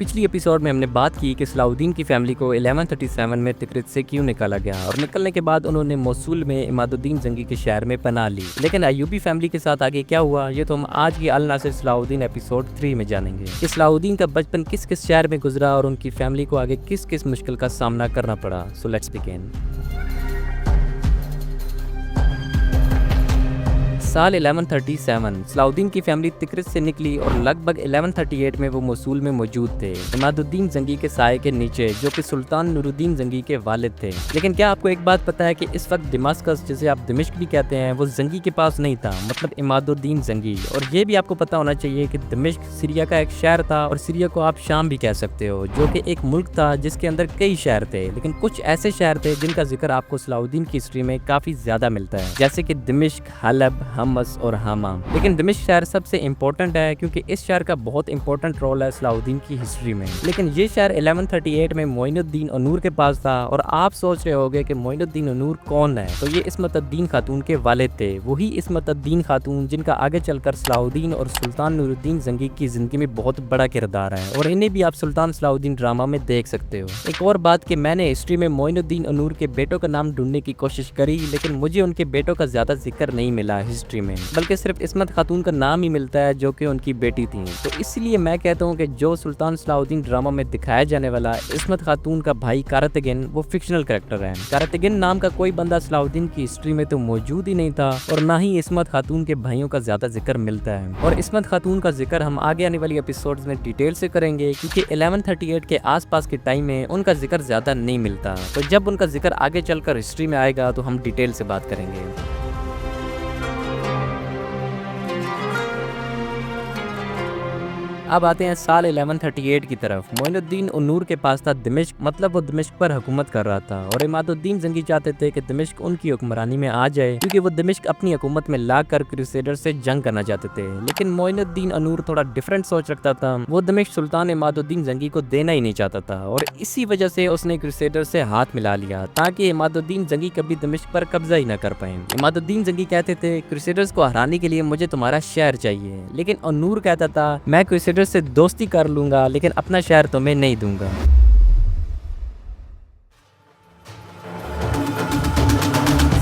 पिछली एपिसोड में हमने बात की कि सलाउद्दीन की फैमिली को 1137 में तिकरित से क्यों निकाला गया और निकलने के बाद उन्होंने मोसूल में इमादुद्दीन जंगी के शहर में पनाह ली। लेकिन अयूबी फैमिली के साथ आगे क्या हुआ ये तो हम आज की अल नासिर सलाउद्दीन एपिसोड 3 में जानेंगे कि सलाउद्दीन का बचपन किस किस शहर में गुजरा और उनकी फैमिली को आगे किस किस मुश्किल का सामना करना पड़ा। So let's begin. साल 1137 सलाउद्दीन की फैमिली तिकरित से निकली और लगभग 1138 में वो मोसूल में मौजूद थे इमादुद्दीन जंगी के साये के नीचे, जो कि सुल्तान नूरुद्दीन जंगी के वालिद थे। लेकिन क्या आपको एक बात पता है कि इस वक्त दमास्कस, जिसे आप दिमिश्क भी कहते हैं, वो जंगी के पास नहीं था, मतलब इमादुद्दीन जंगी। और ये भी आपको पता होना चाहिए कि दिमिश्क सीरिया का एक शहर था और सीरिया को आप शाम भी कह सकते हो, जो कि एक मुल्क था जिसके अंदर कई शहर थे। लेकिन कुछ ऐसे शहर थे जिनका जिक्र आपको सलाउद्दीन की हिस्ट्री में काफी ज्यादा मिलता है, जैसे कि दिमिश्क, हलब, हमस और हमाम। लेकिन दिमिश्क शहर सबसे इम्पोर्टेंट है क्योंकि इस शहर का बहुत इंपॉर्टेंट रोल है सलाउद्दीन की हिस्ट्री में। लेकिन ये शहर 1138 में मोइनुद्दीन अनूर के पास था। और आप सोच रहे होंगे कि मोइनुद्दीन अनूर कौन है, तो ये इस्मत अद-दीन खातून के वालिद थे, वही इस्मत अद-दीन खातून जिनका आगे चलकर सलाउद्दीन और सुल्तान नूरुद्दीन जंगी की जिंदगी में बहुत बड़ा किरदार है। और इन्हें भी आप सुल्तान सलाउद्दीन ड्रामा में देख सकते हो। एक और बात कि मैंने हिस्ट्री में मोइनुद्दीन अनूर के बेटों का नाम ढूंढने की कोशिश करी, लेकिन मुझे उनके बेटों का ज्यादा जिक्र नहीं मिला हिस्ट्री में, बल्कि सिर्फ इस्मत खातून का नाम ही मिलता है जो कि उनकी बेटी थी। तो इसलिए मैं कहता हूँ कि जो सुल्तान सलाउद्दीन ड्रामा में दिखाया जाने वाला इस्मत खातून का भाई कारतगिन वो फिक्शनल कैरेक्टर है। कारतगिन नाम का कोई बंदा सलाउद्दीन की हिस्ट्री में तो मौजूद ही नहीं था और ना ही इस्मत खातून के भाइयों का ज्यादा जिक्र मिलता है। और इस्मत खातून का जिक्र हम आगे आने वाली एपिसोड्स में डिटेल से करेंगे, क्योंकि 1138 के आसपास के टाइम में उनका जिक्र ज्यादा नहीं मिलता। तो जब उनका जिक्र आगे चलकर हिस्ट्री में आएगा तो हम डिटेल से बात करेंगे। अब आते हैं साल 1138 की तरफ। मोइनुद्दीन अनूर के पास था दिमिश्क, मतलब वो दिमिश्क पर हुकूमत कर रहा था और इमादुद्दीन जंगी चाहते थे कि दिमिश्क उनकी हुक्मरानी में आ जाए, क्योंकि वो दिमिश्क अपनी हुकूमत में लाकर क्रूसेडर से जंग करना चाहते थे। लेकिन मोइनुद्दीन अनूर थोड़ा डिफरेंट सोच रखता था। वो दिमिश्क सुल्तान इमादुद्दीन जंगी को देना ही नहीं चाहता था और इसी वजह से उसने क्रूसेडर से हाथ मिला लिया ताकि इमादुद्दीन जंगी कभी दिमिश्क पर कब्जा ही न कर पाए। इमादुद्दीन जंगी कहते थे क्रूसेडर्स को हराने के लिए मुझे तुम्हारा शहर चाहिए, लेकिन अनूर कहता था मैं क्रूसेडर से दोस्ती कर लूंगा लेकिन अपना शहर तुम्हें नहीं दूंगा।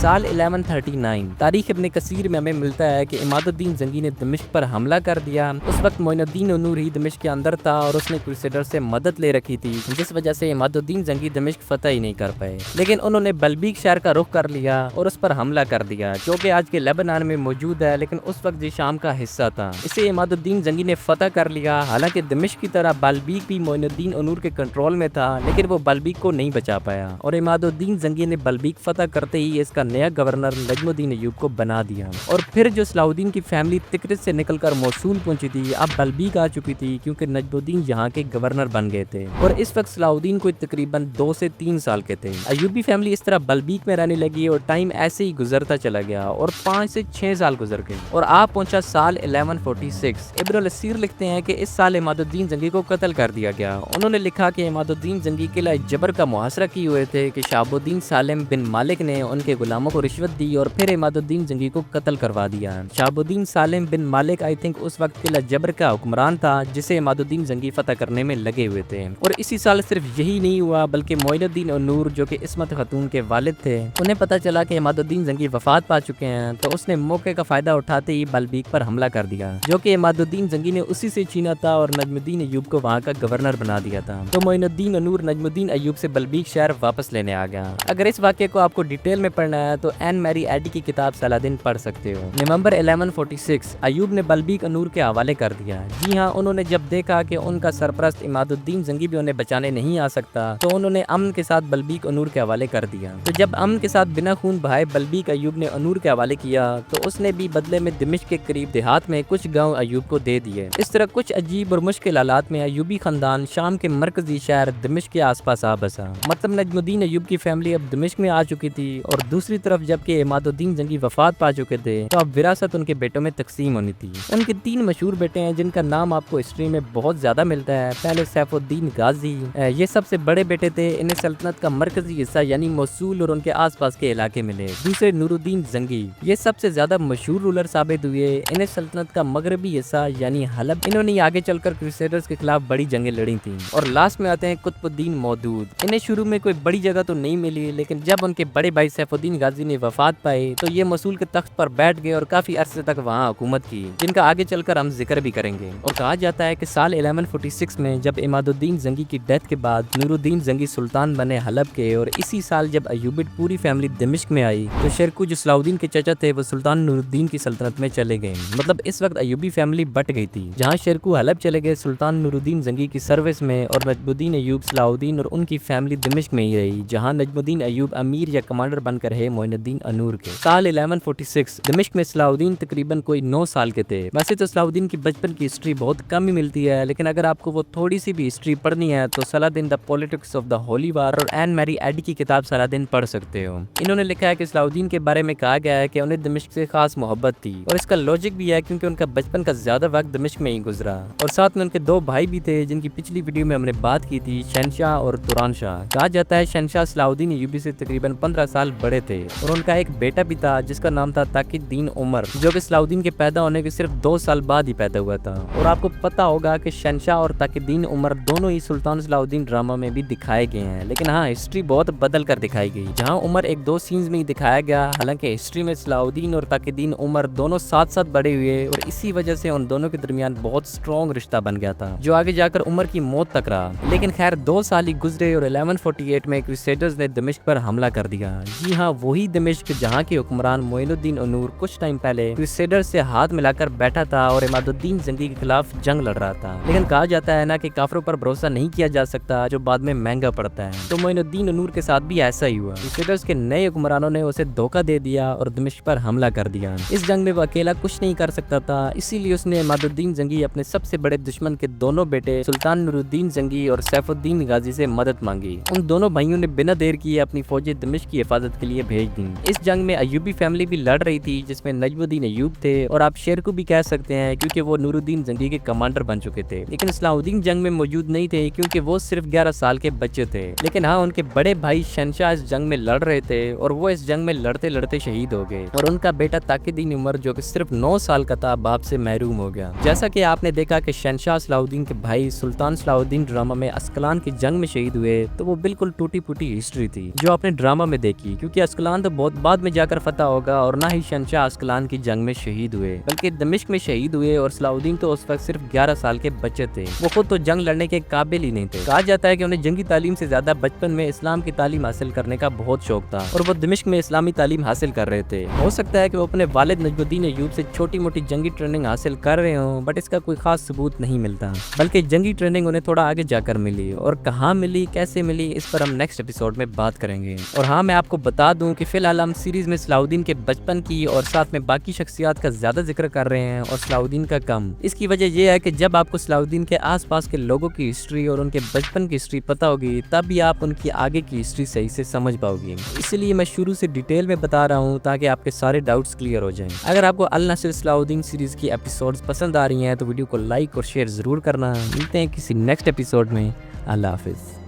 साल 1139 तारीख इब्न कसीर में हमें मिलता है कि इमादुद्दीन जंगी ने दिमिश्क पर हमला कर दिया। उस वक्त मोइनुद्दीन अनूर ही दिमिश्क के अंदर था और उसने क्रूसेडर से मदद ले रखी थी, जिस वजह से इमादुद्दीन जंगी दिमिश्क फतह ही नहीं कर पाए। लेकिन उन्होंने बल्बीक शहर का रुख कर लिया और उस पर हमला कर दिया, जो कि आज के लेबनान में मौजूद है, लेकिन उस वक्त ये शाम का हिस्सा था। इसे इमादुद्दीन जंगी ने फतह कर लिया। हालांकि दिमिश्क की तरह बल्बीक भी मोइनुद्दीन अनूर के कंट्रोल में था, लेकिन वो बल्बीक को नहीं बचा पाया और इमादुद्दीन जंगी ने बल्बीक फतह करते ही इसका नया गवर्नर नजमुद्दीन अयूब को बना दिया। और फिर जो सलाउद्दीन की फैमिली तिकरित से निकलकर मोसूल पहुंची थी, अब बल्बीक आ चुकी थी, क्योंकि नजमुद्दीन यहाँ के गवर्नर बन गए थे। और इस वक्त सलाउद्दीन को तकरीबन 2 से 3 साल के थे। अयूबी फैमिली इस तरह बल्बीक में रहने लगी और टाइम ऐसे ही गुजरता चला गया और 5 से 6 साल गुजर गए और आप पहुंचा साल 1146। इब्न असीर लिखते हैं कि इस साल इमादुद्दीन जंगी को कत्ल कर दिया गया। उन्होंने लिखा कि इमादुद्दीन जंगी किला जबर का मुहासरा किए हुए थे कि शहाबुद्दीन सालिम बिन मालिक ने उनके गुलामों को रिश्वत दी और फिर इमादुद्दीन जंगी को कत्ल करवा दिया। शहाबुद्दीन सालिम बिन मालिक आई थिंक उस वक्त किला जबर का हुक्मरान था, जिसे इमादुद्दीन जंगी फतह करने में लगे हुए थे। और इसी साल सिर्फ यही नहीं हुआ, बल्कि मोइनुद्दीन अनूर, जो कि इस्मत खातून के वालिद थे, उन्हें पता चला कि इमादुद्दीन जंगी वफात पा चुके हैं, तो उसने मौके का फायदा उठाते ही बल्बीक पर हमला कर दिया, जो कि इमादुद्दीन जंगी ने उसी से छीना था और नजमुद्दीन अयूब को वहाँ का गवर्नर बना दिया था। तो मोइनुद्दीन अनूर नजमुद्दीन अयूब से बल्बीक शहर वापस लेने आ गया। अगर इस वाक्य को आपको डिटेल में पढ़ना है तो एन मैरी एडी की किताब सलादीन पढ़ सकते हो। नवंबर 1146 अयूब ने बल्बीक अनूर के हवाले कर दिया। जी हाँ, उन्होंने जब देखा कि उनका सरपरस्त इमादुद्दीन जंगी भी उन्हें बचाने नहीं आ सकता, तो उन्होंने अमन के साथ बल्बीक अनूर के हवाले कर दिया। तो जब अमन के साथ बिना खून बहाए बल्बीक अयूब ने अनूर के हवाले किया, तो उसने भी बदले में दिमिश्क के करीब देहात में कुछ गाँव अयूब को दे दिए। इस तरह कुछ अजीब और मुश्किल हालात में अयूबी खानदान शाम के मरकजी शहर दिमिश्क के आसपास आ बसा। मतलब नजमुद्दीन अयूब की फैमिली अब दिमिश्क में आ चुकी थी और दूसरी तरफ जबकि इमादुद्दीन जंगी वफात पा चुके थे तो अब विरासत उनके बेटों में तकसीम होनी थी। उनके 3 मशहूर बेटे हैं जिनका नाम आपको हिस्ट्री में बहुत ज्यादा मिलता है। पहले सैफुद्दीन गाजी, ये सबसे बड़े बेटे थे। इन्हें सल्तनत का मरकजी हिस्सा यानी मोसूल और उनके आसपास के इलाके मिले। दूसरे नूरुद्दीन जंगी, ये सबसे ज्यादा मशहूर रूलर साबित हुए। इन्हें सल्तनत का मगरबी हिस्सा यानी हलब, इन्होंने आगे चलकर क्रूसेडर्स के खिलाफ बड़ी जंगें लड़ी थी। और लास्ट में आते हैं कुतुबुद्दीन मौदूद। इन्हें शुरू में कोई बड़ी जगह तो नहीं मिली, लेकिन जब उनके बड़े भाई सैफुद्दीन गाजी ने वफात पाई तो ये मोसूल के तख्त पर बैठ गए और काफी अरसे तक वहाँ हुकूमत की, जिनका आगे चलकर हम जिक्र भी करेंगे। और कहा जाता है कि साल 1146 में जब इमादुद्दीन जंगी की डेथ के बाद नूरुद्दीन जंगी सुल्तान बने हलब के, और इसी साल जब अयूबिड पूरी फैमिली दिमिश्क में आई तो शेरकू जो सलाउद्दीन के चचा थे वो सुल्तान नूरुद्दीन की सल्तनत में चले गए। मतलब इस वक्त अयूबी फैमिली बट गई थी। जहाँ शेरकू हलब चले गए सुल्तान नूरुद्दीन जंगी की सर्विस में, और नजमुद्दीन अयूब सलाउद्दीन और उनकी फैमिली दिमिश्क में ही रही, जहाँ नजमुद्दीन अयूब अमीर या कमांडर बनकर है मोइनुद्दीन अनूर के। साल 1146 दिमिश्क में सलाउद्दीन तकरीबन कोई 9 साल के थे। वैसे तो सलाउद्दीन की बचपन की हिस्ट्री बहुत कम ही मिलती है, लेकिन अगर आपको वो थोड़ी सी भी हिस्ट्री पढ़नी है तो Salahuddin the politics of the holy war और एन मैरी एडी की किताब सलाहुद्दीन पढ़ सकते हो। इन्होंने लिखा है कि सलाहुद्दीन के बारे में कहा गया है कि उन्हें दिमिश्क से खास मोहब्बत थी, और इसका लॉजिक भी है क्योंकि उनका बचपन का ज्यादा वक्त दिमिश्क में ही गुजरा। और साथ में उनके 2 भाई भी थे जिनकी पिछली वीडियो में हमने बात की थी, शहनशाह और तुरान शाह। कहा जाता है शहनशाह सलाहुद्दीन अयूबी से तकरीबन 15 साल बड़े थे, और उनका एक बेटा भी था जिसका नाम था ताकिद्दीन उमर, जो कि सलाहुद्दीन के पैदा होने के सिर्फ 2 साल बाद ही पैदा हुआ था। और आपको पता होगा कि शहनशाह और ताकिद्दीन उमर दोनों ही सुल्तान सलाहुद्दीन ड्रामा में भी दिखाए गए हैं, लेकिन हाँ हिस्ट्री बहुत बदल कर दिखाई गई। जहाँ उमर 1-2 सीन्स में ही दिखाया गया, हालांकि हिस्ट्री में सलाहुद्दीन और ताकिद्दीन उमर दोनों साथ साथ बड़े हुए, और इसी वजह से उन दोनों के दरमियान बहुत स्ट्रॉन्ग रिश्ता बन गया था जो आगे जाकर उमर की मौत तक रहा। लेकिन खैर 2 साल ही गुजरे और 1148 में क्रूसेडर्स ने दिमिश्क पर हमला कर दिया। जी हाँ, वही दिमिश्क जहाँ के हुक्मरान मोइनुद्दीन अनूर कुछ टाइम पहले क्रूसेडर्स से हाथ मिलाकर बैठा था और इमादुद्दीन जंगी के खिलाफ जंग लड़ रहा था। लेकिन कहा जाता है ना कि काफरों पर भरोसा नहीं किया जा सकता जो बाद में महंगा पड़ता है, तो मोइनुद्दीन अनूर के साथ भी ऐसा ही हुआ। क्रूसेडर्स के नए हुक्मरानों ने उसे धोखा दे दिया और दिमिश्क पर हमला कर दिया। इस जंग में वो अकेला कुछ नहीं कर सकता था, इसीलिए उसने इमादुद्दीन जंगी अपने सबसे बड़े दुश्मन के दोनों बेटे सुल्तान नूरुद्दीन जंगी और सैफुद्दीन गाजी से मदद मांगी। उन दोनों भाइयों ने बिना देर किए अपनी फौजें दिमिश्क की हिफाजत के लिए भेज दी। इस जंग में अयूबी फैमिली भी लड़ रही थी, जिसमें नजमुद्दीन अयूब थे, और आप शेरकू भी कह सकते हैं क्योंकि वो नूरुद्दीन जंगी के कमांडर बन चुके थे। लेकिन सलाहुद्दीन जंग में मौजूद नहीं थे क्योंकि वो सिर्फ 11 साल के बच्चे थे। लेकिन हाँ, उनके बड़े भाई शहनशाह इस जंग में लड़ रहे थे, और वो इस जंग में लड़ते लड़ते शहीद हो गए, और उनका बेटा ताकिद्दीन उमर जो कि सिर्फ 9 साल का था बाप से महरूम हो गया। जैसा कि आपने देखा कि शहनशाह सलाहुद्दीन के भाई सुल्तान सलाहुद्दीन ड्रामा में अस्कलान की जंग में शहीद हुए, तो वो बिल्कुल टूटी फूटी हिस्ट्री थी जो आपने ड्रामा में देखी, क्योंकि अस्कलान तो बहुत बाद में जाकर फतह होगा, और ना ही शहनशाह अस्कलान की जंग में शहीद हुए बल्कि दिमिश्क में शहीद हुए, और सलाहुद्दीन तो उस वक्त सिर्फ 11 साल के बच्चे थे। वो खुद तो जंग लड़ने के काबिल ही नहीं थे। कहा जाता है कि उन्हें जंगी तालीम से ज्यादा बचपन में इस्लाम की तालीम हासिल करने का बहुत शौक था, और वो दिमिश्क में इस्लामी तालीम हासिल कर रहे थे। हो सकता है कि वो अपने वालिद नजमुद्दीन अयूब से छोटी मोटी जंगी ट्रेनिंग हासिल कर रहे हों, बट इसका कोई खास सबूत नहीं मिलता, बल्कि जंगी ट्रेनिंग उन्हें थोड़ा आगे जाकर मिली, और कहाँ मिली, कैसे मिली, इस पर हम नेक्स्ट एपिसोड में बात करेंगे। और हाँ, मैं आपको बता दूं कि फिलहाल हम सीरीज में सलाहुद्दीन के बचपन की और साथ में बाकी शख्सियात का ज्यादा जिक्र कर रहे हैं और सलाहुद्दीन का कम। इसकी वजह यह है कि जब आपको सलाहुद्दीन के आसपास के लोगों की हिस्ट्री और उनके बचपन की हिस्ट्री पता होगी, तब भी आप उनकी आगे की हिस्ट्री सही से समझ पाओगे। इसलिए मैं शुरू से डिटेल में बता रहा हूँ ताकि आपके सारे डाउट्स क्लियर हो जाएं। अगर आपको अल नसर सलाहुद्दीन सीरीज की एपिसोड्स पसंद आ रही हैं तो वीडियो को लाइक और शेयर जरूर करना। मिलते हैं किसी नेक्स्ट एपिसोड में। अल्लाह हाफिज।